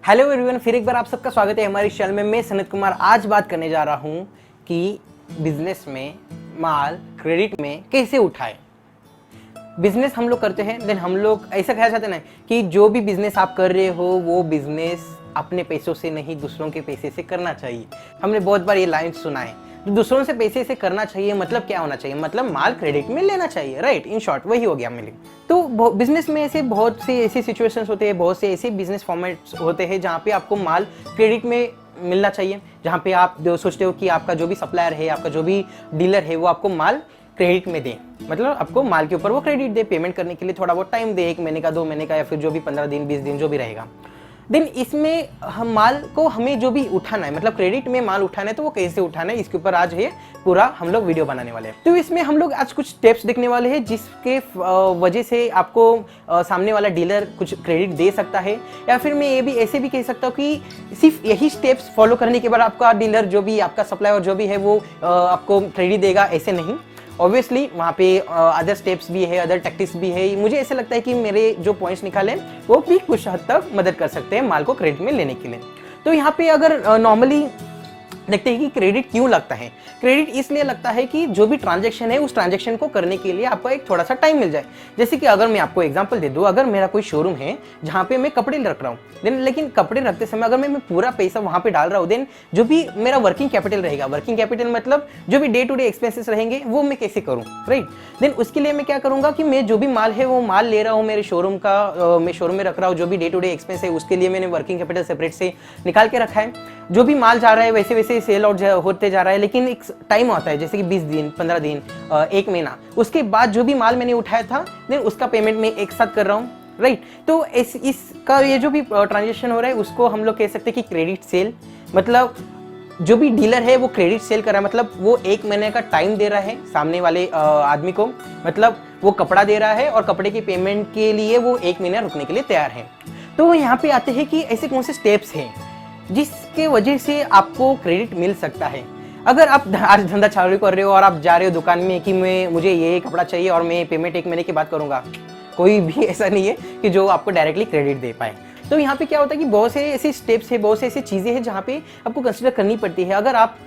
Hello everyone, फिर एक बार आप सबका स्वागत है हमारे चैनल में। मैं सनत कुमार आज बात करने जा रहा हूँ कि बिजनेस में माल क्रेडिट में कैसे उठाएं। बिजनेस हम लोग करते हैं, देन हम लोग ऐसा कहना चाहते हैं ना कि जो भी बिजनेस आप कर रहे हो वो बिजनेस अपने पैसों से नहीं दूसरों के पैसे से करना चाहिए। हमने बहुत बार ये लाइन सुना है, दूसरों से पैसे से करना चाहिए मतलब क्या होना चाहिए, मतलब माल क्रेडिट में लेना चाहिए, राइट। इन शॉर्ट वही हो गया मेरे। तो बिजनेस में ऐसे बहुत से ऐसे सिचुएशंस होते हैं, बहुत से ऐसे बिजनेस फॉर्मेट्स होते हैं जहाँ पे आपको माल क्रेडिट में मिलना चाहिए, जहाँ पे आप सोचते हो कि आपका जो भी सप्लायर है, आपका जो भी डीलर है वो आपको माल क्रेडिट में दे, मतलब आपको माल के ऊपर वो क्रेडिट दे, पेमेंट करने के लिए थोड़ा बहुत टाइम दे, 1 महीने का 2 महीने का या फिर जो भी 15 दिन 20 दिन जो भी रहेगा। देन इसमें हम माल को हमें जो भी उठाना है, मतलब क्रेडिट में माल उठाना है तो वो कैसे उठाना है, इसके ऊपर आज है पूरा हम लोग वीडियो बनाने वाले हैं। तो इसमें हम लोग आज कुछ स्टेप्स देखने वाले हैं जिसके वजह से आपको सामने वाला डीलर कुछ क्रेडिट दे सकता है, या फिर मैं ये भी ऐसे भी कह सकता हूँ कि सिर्फ यही स्टेप्स फॉलो करने के बाद आपका डीलर जो भी आपका सप्लायर जो भी है वो आपको क्रेडिट देगा, ऐसे नहीं। ऑब्वियसली वहाँ पे अदर स्टेप्स भी है, अदर टैक्टिक्स भी है। मुझे ऐसे लगता है कि मेरे जो पॉइंट्स निकाले वो भी कुछ हद तक मदद कर सकते हैं माल को क्रेडिट में लेने के लिए। तो यहाँ पे अगर नॉर्मली देखते हैं कि क्रेडिट क्यों लगता है। क्रेडिट इसलिए लगता है कि जो भी ट्रांजैक्शन है उस ट्रांजैक्शन को करने के लिए आपको एक थोड़ा सा टाइम मिल जाए। जैसे कि अगर मैं आपको एग्जांपल दे दूं, अगर मेरा कोई शोरूम है जहाँ पे मैं कपड़े रख रहा हूँ, देन लेकिन कपड़े रखते समय अगर मैं पूरा पैसा वहाँ पे डाल रहा हूँ, देन जो भी मेरा वर्किंग कैपिटल रहेगा, वर्किंग कैपिटल मतलब जो भी डे टू डे एक्सपेंसेस रहेंगे वो मैं कैसे करूँ, राइट। देन उसके लिए मैं क्या करूँगा कि मैं जो भी माल है वो माल ले रहा हूँ मेरे शोरूम का, मैं शोरूम में रख रहा हूँ, जो भी डे टू डे एक्सपेंस है उसके लिए मैंने वर्किंग कैपिटल सेपरेट से निकाल के रखा है। जो भी माल जा रहा है वैसे वैसे सेल आउट होते जा रहा है, लेकिन एक टाइम आता है जैसे कि 20 दिन 15 दिन 1 महीना, उसके बाद जो भी माल मैंने उठाया था देन उसका पेमेंट मैं एक साथ कर रहा हूँ, राइट। तो इसका ये जो भी ट्रांजेक्शन हो रहा है उसको हम लोग कह सकते हैं कि क्रेडिट सेल। मतलब जो भी डीलर है वो क्रेडिट सेल कर रहा है, मतलब वो 1 महीने का टाइम दे रहा है सामने वाले आदमी को, मतलब वो कपड़ा दे रहा है और कपड़े की पेमेंट के लिए वो 1 महीना रुकने के लिए तैयार है। तो यहाँ पे आते हैं कि ऐसे कौन से स्टेप्स हैं जिसके वजह से आपको क्रेडिट मिल सकता है। अगर आप आज धंधा चालू कर रहे हो और आप जा रहे हो दुकान में कि मुझे ये कपड़ा चाहिए और मैं पेमेंट 1 महीने के बाद करूंगा, कोई भी ऐसा नहीं है कि जो आपको डायरेक्टली क्रेडिट दे पाए। तो यहाँ पे क्या होता है कि बहुत से ऐसे स्टेप्स है, बहुत से ऐसी चीज़ें हैं जहाँ पे आपको कंसिडर करनी पड़ती है। अगर आप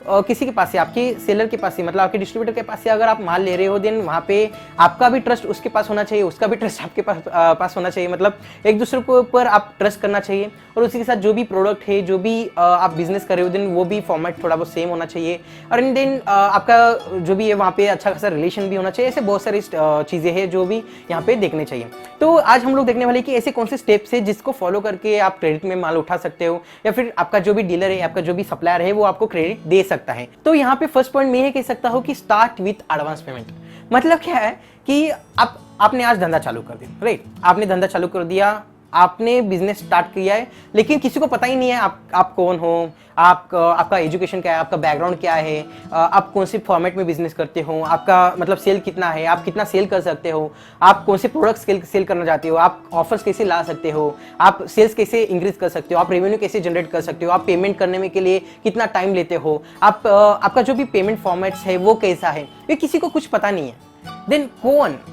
किसी के पास से, आपके सेलर के पास से, मतलब आपके डिस्ट्रीब्यूटर के पास से अगर आप माल ले रहे हो, देन वहाँ पे आपका भी ट्रस्ट उसके पास होना चाहिए, उसका भी ट्रस्ट आपके पास होना चाहिए, मतलब एक दूसरे को ऊपर आप ट्रस्ट करना चाहिए। और उसी के साथ जो भी प्रोडक्ट है, जो भी आप बिजनेस कर रहे हो, देन वो भी फॉर्मेट थोड़ा बहुत सेम होना चाहिए। और देन आपका जो भी है वहाँ पे अच्छा खासा रिलेशन भी होना चाहिए। ऐसे बहुत सारी चीज़ें हैं जो भी यहाँ पे देखने चाहिए। तो आज हम लोग देखने वाले कि ऐसे कौन से स्टेप्स है जिसको फॉलो करके आप क्रेडिट में माल उठा सकते हो, या फिर आपका जो भी डीलर है, आपका जो भी सप्लायर है वो आपको क्रेडिट दे सकता है। तो यहाँ पे फर्स्ट पॉइंट मैं ये कह सकता हूँ कि स्टार्ट विथ एडवांस पेमेंट। मतलब क्या है कि आपने आज धंधा चालू कर दिया, राइट। आपने धंधा चालू कर दिया, आपने बिजनेस स्टार्ट किया है, लेकिन किसी को पता ही नहीं है आप कौन हो, आपका एजुकेशन क्या है, आपका बैकग्राउंड क्या है, आप कौन से फॉर्मेट में बिजनेस करते हो, आपका मतलब सेल कितना है, आप कितना सेल कर सकते हो, आप कौन से प्रोडक्ट्स सेल करना चाहते हो, आप ऑफर्स कैसे ला सकते हो, आप सेल्स कैसे इंक्रीज कर सकते हो, आप रेवेन्यू कैसे जनरेट कर सकते हो, आप पेमेंट करने में के लिए कितना टाइम लेते हो, आपका जो भी पेमेंट फॉर्मेट्स है वो कैसा है, ये किसी को कुछ पता नहीं है। देन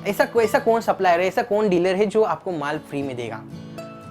ऐसा कौन सप्लायर है, ऐसा कौन डीलर है जो आपको माल फ्री में देगा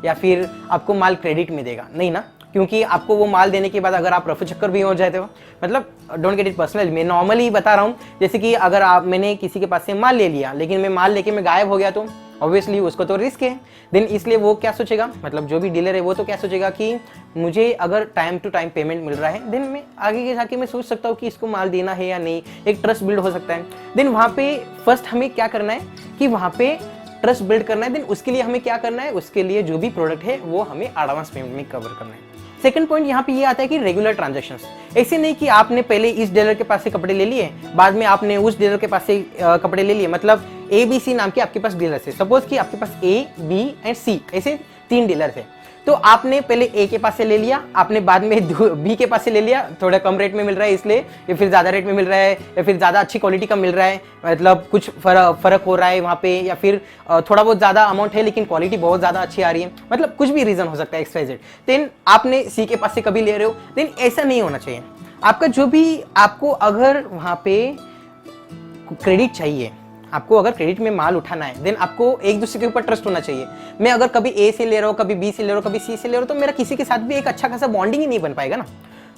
या फिर आपको माल क्रेडिट में देगा? नहीं ना, क्योंकि आपको वो माल देने के बाद अगर आप रफू चक्कर भी हो जाते हो, मतलब डोंट गेट इट पर्सनल, मैं नॉर्मली बता रहा हूँ। जैसे कि अगर मैंने किसी के पास से माल ले लिया, लेकिन मैं माल लेके मैं गायब हो गया, तो ऑब्वियसली उसको तो रिस्क है। देन इसलिए वो क्या सोचेगा, मतलब जो भी डीलर है वो तो क्या सोचेगा कि मुझे अगर टाइम टू टाइम पेमेंट मिल रहा है, देन मैं आगे के जाके मैं सोच सकता हूँ कि इसको माल देना है या नहीं, एक ट्रस्ट बिल्ड हो सकता है। देन वहाँ पे फर्स्ट हमें क्या करना है कि वहाँ पे ट्रस्ट बिल्ड करना है। देन उसके लिए हमें क्या करना है, उसके लिए जो भी प्रोडक्ट है वो हमें एडवांस पेमेंट में कवर करना है। सेकंड पॉइंट यहाँ पे ये आता है कि रेगुलर ट्रांजैक्शंस। ऐसे नहीं कि आपने पहले इस डीलर के पास से कपड़े ले लिए, बाद में आपने उस डीलर के पास से कपड़े ले लिए, मतलब ABC नाम के आपके पास डीलर है। सपोज कि आपके पास A, B एंड C ऐसे 3 डीलर थे, तो आपने पहले A के पास से ले लिया, आपने बाद में B के पास से ले लिया, थोड़ा कम रेट में मिल रहा है इसलिए, या फिर ज़्यादा रेट में मिल रहा है, या फिर ज़्यादा अच्छी क्वालिटी का मिल रहा है, मतलब कुछ फ़र्क हो रहा है वहाँ पे, या फिर थोड़ा बहुत ज़्यादा अमाउंट है लेकिन क्वालिटी बहुत ज़्यादा अच्छी आ रही है, मतलब कुछ भी रीज़न हो सकता है XYZ। देन आपने C के पास से कभी ले रहे हो, देन ऐसा नहीं होना चाहिए। आपका जो भी आपको अगर वहाँ पे क्रेडिट चाहिए, आपको अगर क्रेडिट में माल उठाना है देन आपको एक दूसरे के ऊपर ट्रस्ट होना चाहिए। मैं अगर कभी ए से ले रहा हूँ, कभी बी से ले रहा हूँ, कभी सी से ले रहा हूँ, तो मेरा किसी के साथ भी एक अच्छा खासा बॉन्डिंग ही नहीं बन पाएगा ना।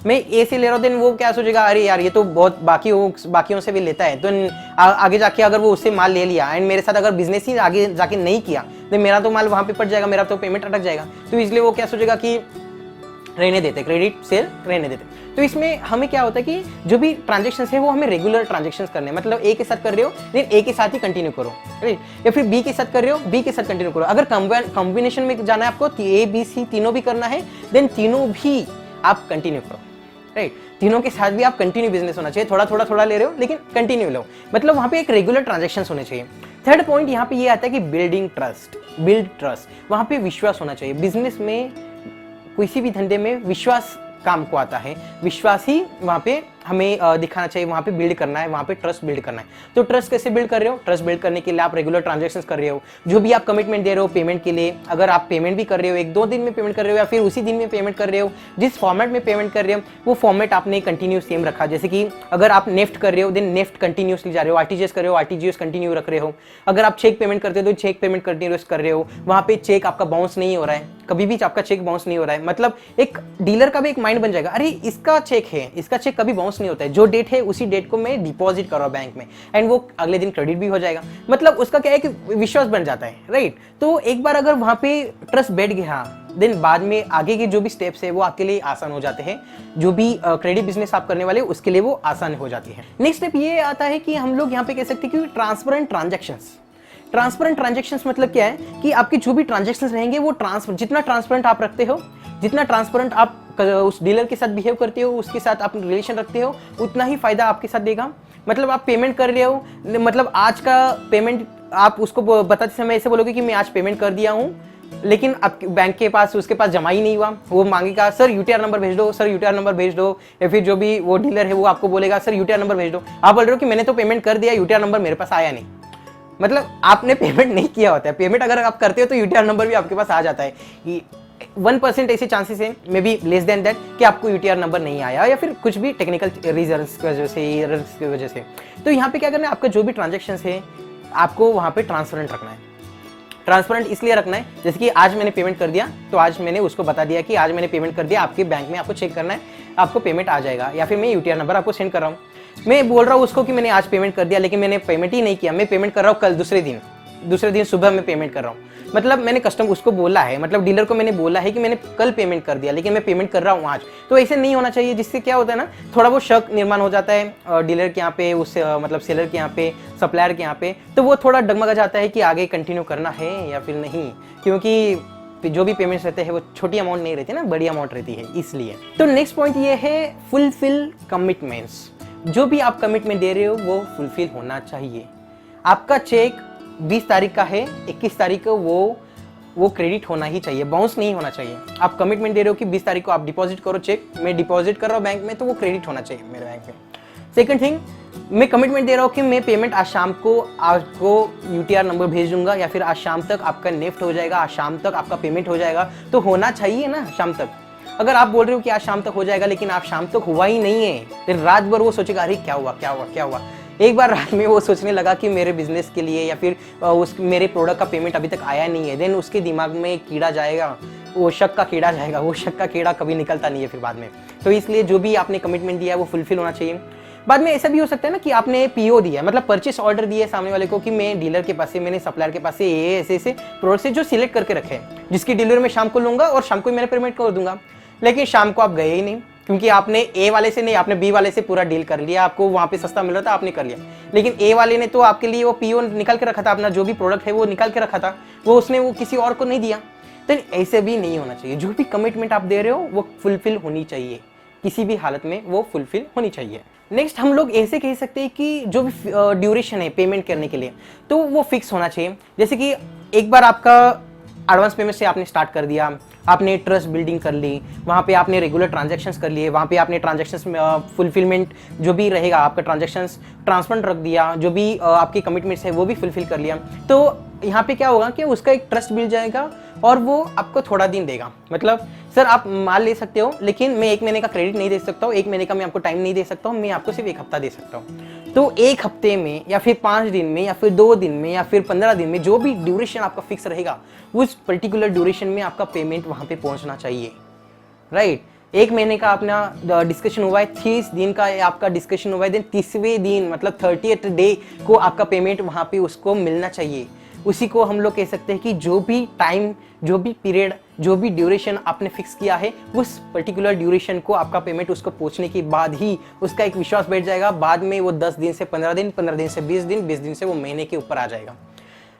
मैं ए से ले रहा हूँ देन वो क्या सोचेगा, अरे यार ये तो बहुत बाकियों से भी लेता है, तो आगे जाके अगर वो उससे माल ले लिया एंड मेरे साथ अगर बिजनेस ही आगे जाके नहीं किया तो मेरा तो माल वहाँ पे पड़ जाएगा, मेरा तो पेमेंट अटक जाएगा। तो इसलिए वो क्या सोचेगा कि रहने देते, क्रेडिट सेल रहने देते। तो इसमें हमें क्या होता है कि जो भी ट्रांजेक्शन है वो हमें रेगुलर ट्रांजेक्शन करने हैं, मतलब ए के साथ कर रहे हो देन ए के साथ ही कंटिन्यू करो, राइट। या फिर बी के साथ कर रहे हो, बी के साथ कंटिन्यू करो। अगर कॉम्बिनेशन में जाना है आपको, ए बी सी तीनों भी करना है देन तीनों भी आप कंटिन्यू करो, राइट। तीनों के साथ भी आप कंटिन्यू बिजनेस होना चाहिए, थोड़ा ले रहे हो लेकिन कंटिन्यू लो, मतलब वहां पे एक रेगुलर ट्रांजेक्शन होने चाहिए। थर्ड पॉइंट यहाँ पे ये आता है कि बिल्ड ट्रस्ट, वहां पे विश्वास होना चाहिए। बिजनेस में किसी भी धंधे में विश्वास काम को आता है, विश्वास ही वहाँ पे हमें दिखाना चाहिए, वहाँ पे बिल्ड करना है, वहाँ पे ट्रस्ट बिल्ड करना है। तो ट्रस्ट कैसे बिल्ड कर रहे हो? ट्रस्ट बिल्ड करने के लिए आप रेगुलर ट्रांजैक्शंस कर रहे हो, जो भी आप कमिटमेंट दे रहे हो पेमेंट के लिए, अगर आप पेमेंट भी कर रहे हो, 1-2 दिन में पेमेंट कर रहे हो या फिर उसी दिन में पेमेंट कर रहे हो, जिस फॉर्मेट में पेमेंट कर रहे हो वो फॉर्मेट आपने कंटिन्यू सेम रखा। जैसे कि अगर आप नेफ्ट कर रहे हो देन नेफ्ट कंटिन्यूसली जा रहे हो, आरटीजीएस कर रहे हो आरटीजीएस कंटिन्यू रख रहे हो, अगर आप चेक पेमेंट करते हो तो चेक पेमेंट कंटिन्यूस कर रहे हो, वहाँ पे चेक आपका बाउंस नहीं हो रहा है, कभी भी आपका चेक बाउंस नहीं हो रहा है। मतलब एक डीलर का भी एक माइंड बन जाएगा, अरे इसका चेक है, इसका चेक कभी बाउंस नहीं होता है, जो डेट है उसी डेट को मैं डिपॉजिट कर रहा हूं बैंक में एंड वो अगले दिन क्रेडिट भी हो जाएगा। मतलब उसका क्या है कि विश्वास बन जाता है, राइट। तो एक बार अगर वहां पे ट्रस्ट बैठ गया देन बाद में आगे के जो भी स्टेप्स है वो आपके लिए आसान हो जाते हैं, जो भी क्रेडिट बिजनेस आप करने वाले उसके लिए वो आसान हो जाती है। नेक्स्ट स्टेप ये आता है कि हम लोग यहाँ पे कह सकते हैं कि ट्रांसपेरेंट ट्रांजैक्शंस मतलब क्या है कि आपके जो भी ट्रांजैक्शंस रहेंगे वो जितना ट्रांसपेरेंट आप रखते हो, जितना ट्रांसपेरेंट आप उस डीलर के साथ बिहेव करते हो, उसके साथ आप रिलेशन रखते हो, उतना ही फायदा आपके साथ देगा। मतलब आप पेमेंट कर रहे हो, मतलब आज का पेमेंट आप उसको बताते समय ऐसे बोलोगे कि मैं आज पेमेंट कर दिया हूँ, लेकिन अब बैंक के पास उसके पास जमा ही नहीं हुआ, वो मांगेगा सर यूटीआर नंबर भेज दो, सर यूटीआर नंबर भेज दो, या फिर जो भी वो डीलर है वो आपको बोलेगा सर यूटीआर नंबर भेज दो। आप बोल रहे हो कि मैंने तो पेमेंट कर दिया, यूटीआर नंबर मेरे पास आया नहीं। मतलब आपने पेमेंट नहीं किया होता है, पेमेंट अगर आप करते हो तो यूटीआर नंबर भी आपके पास आ जाता है। कि 1% ऐसे चांसेस है, may be less than that, कि आपको यूटीआर नंबर नहीं आया या फिर कुछ भी टेक्निकल रीजंस की वजह से, एरर्स की वजह से। तो यहाँ पे क्या करना है, आपका जो भी ट्रांजेक्शन है आपको वहाँ पे ट्रांसपेरेंट रखना है। ट्रांसपेरेंट इसलिए रखना है जैसे कि आज मैंने पेमेंट कर दिया तो आज मैंने उसको बता दिया कि आज मैंने पेमेंट कर दिया, आपके बैंक में आपको चेक करना है, आपको पेमेंट आ जाएगा, या फिर मैं यूटीआर नंबर आपको सेंड कर रहा हूँ। मैं बोल रहा हूँ उसको कि मैंने आज पेमेंट कर दिया लेकिन मैंने पेमेंट ही नहीं किया, मैं पेमेंट कर रहा हूँ कल दूसरे दिन सुबह में पेमेंट कर रहा हूँ। मतलब मैंने कस्टमर उसको बोला है, मतलब डीलर को मैंने बोला है कि मैंने कल पेमेंट कर दिया लेकिन मैं पेमेंट कर रहा हूँ आज। तो ऐसे नहीं होना चाहिए, जिससे क्या होता है ना, थोड़ा वो शक निर्माण हो जाता है डीलर के यहाँ पे, उस मतलब सेलर के यहाँ पे, सप्लायर के यहाँ पे। तो वो थोड़ा डगमगा जाता है कि आगे कंटिन्यू करना है या फिर नहीं, क्योंकि जो भी पेमेंट्स रहते हैं वो छोटी अमाउंट नहीं रहती ना, बड़ी अमाउंट रहती है इसलिए। तो नेक्स्ट पॉइंट ये है फुलफिल कमिटमेंट्स। जो भी आप कमिटमेंट दे रहे हो वो फुलफिल होना चाहिए। आपका चेक 20 तारीख का है, 21 तारीख को वो क्रेडिट होना ही चाहिए, बाउंस नहीं होना चाहिए। आप कमिटमेंट दे रहे हो कि 20 तारीख को आप डिपॉजिट करो चेक, मैं डिपॉजिट कर रहा हूँ बैंक में, तो वो क्रेडिट होना चाहिए मेरे बैंक में। सेकंड थिंग, मैं कमिटमेंट दे रहा हूँ कि मैं पेमेंट आज शाम को आपको यूटीआर नंबर भेज दूंगा, या फिर आज शाम तक आपका नेफ्ट हो जाएगा, आज शाम तक आपका पेमेंट हो जाएगा। तो होना चाहिए ना शाम तक। अगर आप बोल रहे हो कि आज शाम तक हो जाएगा लेकिन आप शाम तक हुआ ही नहीं है, फिर रात भर वो सोचेगा अरे क्या हुआ। एक बार रात में वो सोचने लगा कि मेरे बिजनेस के लिए या फिर मेरे प्रोडक्ट का पेमेंट अभी तक आया नहीं है, देन उसके दिमाग में कीड़ा जाएगा, वो शक का कीड़ा जाएगा, वो शक का कीड़ा कभी निकलता नहीं है फिर बाद में। तो इसलिए जो भी आपने कमिटमेंट दिया है वो फुलफिल होना चाहिए। बाद में ऐसा भी हो सकता है ना कि आपने पीओ दिया, मतलब परचेस ऑर्डर दिया सामने वाले को कि मैं डीलर के पास से, मैंने सप्लायर के पास से ये ऐसे प्रोडक्ट से जो सिलेक्ट करके रखे हैं, जिसकी डिलीवरी मैं शाम को लूंगा और शाम को ही मैंने पेमेंट कर दूंगा। लेकिन शाम को आप गए ही नहीं, क्योंकि आपने ए वाले से नहीं, आपने बी वाले से पूरा डील कर लिया, आपको वहां पे सस्ता मिल रहा था, आपने कर लिया। लेकिन ए वाले ने तो आपके लिए वो पीओ निकाल के रखा था, अपना जो भी प्रोडक्ट है वो निकाल के रखा था, वो उसने वो किसी और को नहीं दिया। तो ऐसे भी नहीं होना चाहिए। जो भी कमिटमेंट आप दे रहे हो वो फुलफिल होनी चाहिए, किसी भी हालत में वो फुलफिल होनी चाहिए। नेक्स्ट हम लोग ऐसे कह सकते हैं कि जो भी ड्यूरेशन है पेमेंट करने के लिए, तो वो फिक्स होना चाहिए। जैसे कि एक बार आपका एडवांस पेमेंट से आपने स्टार्ट कर दिया, आपने ट्रस्ट बिल्डिंग कर ली, वहाँ पे आपने रेगुलर ट्रांजैक्शंस कर लिए, वहाँ पे आपने ट्रांजैक्शंस फुलफिलमेंट जो भी रहेगा आपका ट्रांजैक्शंस ट्रांसपेरेंट रख दिया, जो भी आपकी कमिटमेंट्स है वो भी फुलफिल कर लिया। तो यहाँ पे क्या होगा कि उसका एक ट्रस्ट मिल जाएगा, और वो आपको थोड़ा दिन देगा। मतलब सर आप माल ले सकते हो लेकिन मैं 1 महीने का क्रेडिट नहीं दे सकता हूँ, 1 महीने का मैं आपको टाइम नहीं दे सकता हूँ, मैं आपको सिर्फ 1 हफ्ता दे सकता हूँ। तो 1 हफ्ते में या फिर 5 दिन में या फिर 2 दिन में या फिर 15 दिन में जो भी ड्यूरेशन आपका फिक्स रहेगा उस पर्टिकुलर ड्यूरेशन में आपका पेमेंट वहाँ पे पहुँचना चाहिए, राइट। 1 महीने का अपना डिस्कशन हुआ है, 30 दिन का आपका डिस्कशन हुआ है, देन 30वें दिन मतलब 30th डे को आपका पेमेंट वहाँ पे उसको मिलना चाहिए। उसी को हम लोग कह सकते हैं कि जो भी टाइम, जो भी पीरियड, जो भी ड्यूरेशन आपने फिक्स किया है उस पर्टिकुलर ड्यूरेशन को आपका पेमेंट उसको पहुंचने के बाद ही उसका एक विश्वास बैठ जाएगा। बाद में वो 10 दिन से 15 दिन, 15 दिन से 20 दिन, 20 दिन से वो महीने के ऊपर आ जाएगा।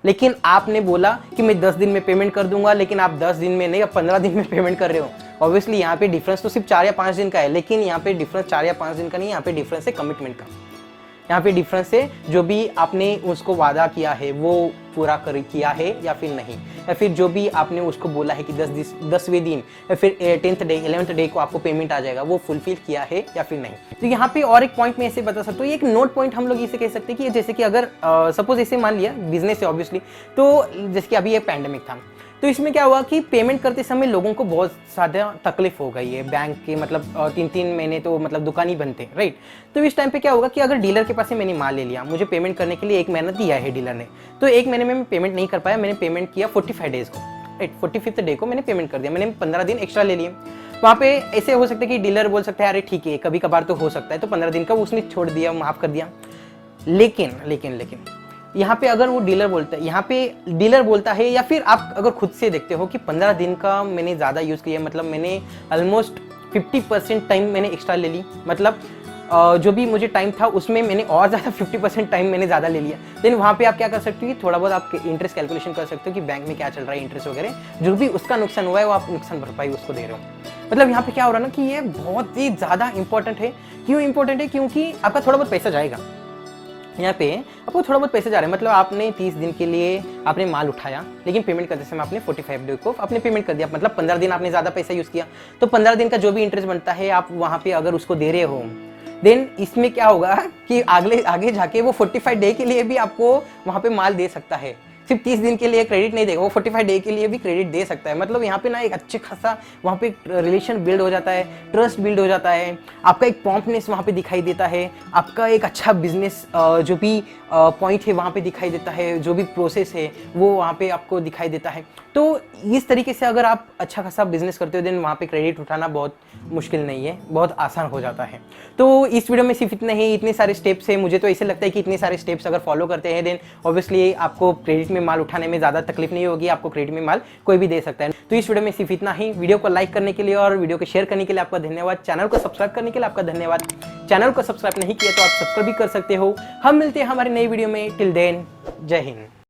लेकिन आपने बोला कि मैं 10 दिन में पेमेंट कर दूंगा, लेकिन आप 10 दिन में नहीं, अब 15 दिन में पेमेंट कर रहे हो। ऑब्वियसली यहाँ पे डिफरेंस तो सिर्फ 4 या 5 दिन का है, लेकिन यहाँ पे डिफरेंस 4 या 5 दिन का नहीं, यहाँ पे डिफरेंस है कमिटमेंट का। यहाँ पे डिफरेंस है जो भी आपने उसको वादा किया है वो पूरा किया है या फिर नहीं, या फिर जो भी आपने उसको बोला है कि 10वें दिन या फिर 10th डे 11th डे को आपको पेमेंट आ जाएगा, वो फुलफिल किया है या फिर नहीं। तो यहाँ पे और एक पॉइंट मैं ऐसे बता सकता हूँ, एक नोट पॉइंट हम लोग इसे कह सकते हैं कि जैसे कि अगर सपोज ऐसे मान लिया बिजनेस है ऑब्वियसली, तो जैसे कि अभी ये पैंडेमिक था, तो इसमें क्या हुआ कि पेमेंट करते समय लोगों को बहुत ज़्यादा तकलीफ हो गई है। बैंक के मतलब 3-3 महीने तो मतलब दुकान ही बनते हैं, राइट। तो इस टाइम पे क्या होगा कि अगर डीलर के पास से मैंने माल ले लिया, मुझे पेमेंट करने के लिए 1 महीना दिया है डीलर ने, तो 1 महीने में मैं पेमेंट नहीं कर पाया, मैंने पेमेंट किया 45 डेज को, राइट। 45th डे को मैंने पेमेंट कर दिया, मैंने 15 दिन एक्स्ट्रा ले लिए। वहाँ पे ऐसे हो सकता है कि डीलर बोल सकता है अरे ठीक है कभी कभार तो हो सकता है, तो 15 दिन का उसने छोड़ दिया, माफ़ कर दिया। लेकिन यहाँ पे अगर वो डीलर बोलता है, यहाँ पे डीलर बोलता है या फिर आप अगर खुद से देखते हो कि 15 दिन का मैंने ज़्यादा यूज़ किया, मतलब मैंने ऑलमोस्ट 50% टाइम मैंने एक्स्ट्रा ले ली, मतलब जो भी मुझे टाइम था उसमें मैंने और ज़्यादा 50% टाइम मैंने ज़्यादा ले लिया। देन वहाँ पे आप क्या कर सकते हो कि थोड़ा बहुत आप इंटरेस्ट कैलकुलेशन कर सकते हो कि बैंक में क्या चल रहा है, इंटरेस्ट वगैरह, जो भी उसका नुकसान हुआ है वो आप नुकसान भरपाई उसको दे रहे हो। मतलब यहाँ पे क्या हो रहा है ना कि ये बहुत ही ज़्यादा इंपॉर्टेंट है। क्यों इंपॉर्टेंट है? क्योंकि आपका थोड़ा बहुत पैसा जाएगा, यहाँ पे आपको थोड़ा बहुत पैसे जा रहे हैं। मतलब आपने 30 दिन के लिए आपने माल उठाया, लेकिन पेमेंट करते समय आपने 45 डे को आपने पेमेंट कर दिया, मतलब 15 दिन आपने ज़्यादा पैसा यूज़ किया, तो 15 दिन का जो भी इंटरेस्ट बनता है आप वहाँ पे अगर उसको दे रहे हो, देन इसमें क्या होगा कि आगे जाके वो 45 डे के लिए भी आपको वहाँ पे माल दे सकता है। सिर्फ 30 दिन के लिए क्रेडिट नहीं देगा, वो 45 डे के लिए भी क्रेडिट दे सकता है। मतलब यहाँ पे ना एक अच्छे खासा वहाँ पे रिलेशन बिल्ड हो जाता है, ट्रस्ट बिल्ड हो जाता है, आपका एक प्रॉम्प्टनेस वहाँ पे दिखाई देता है, आपका एक अच्छा बिजनेस जो भी पॉइंट है वहाँ पे दिखाई देता है, जो भी प्रोसेस है वो वहाँ पे आपको दिखाई देता है। तो इस तरीके से अगर आप अच्छा खासा बिजनेस करते हो देन वहाँ पे क्रेडिट उठाना बहुत मुश्किल नहीं है, बहुत आसान हो जाता है। तो इस वीडियो में सिर्फ इतने ही, इतने सारे स्टेप्स हैं। मुझे तो ऐसे लगता है कि इतने सारे स्टेप्स अगर फॉलो करते हैं देन ऑब्वियसली आपको क्रेडिट में माल उठाने में ज़्यादा तकलीफ नहीं होगी, आपको क्रेडिट में माल कोई भी दे सकता है। तो इस वीडियो में सिर्फ इतना ही। वीडियो को लाइक करने के लिए और वीडियो को शेयर करने के लिए आपका धन्यवाद। चैनल को सब्सक्राइब करने के लिए आपका धन्यवाद। चैनल को सब्सक्राइब नहीं किया तो आप सब्सक्राइब भी कर सकते हो। हम मिलते हैं हमारी नई वीडियो में। टिल देन, जय हिंद।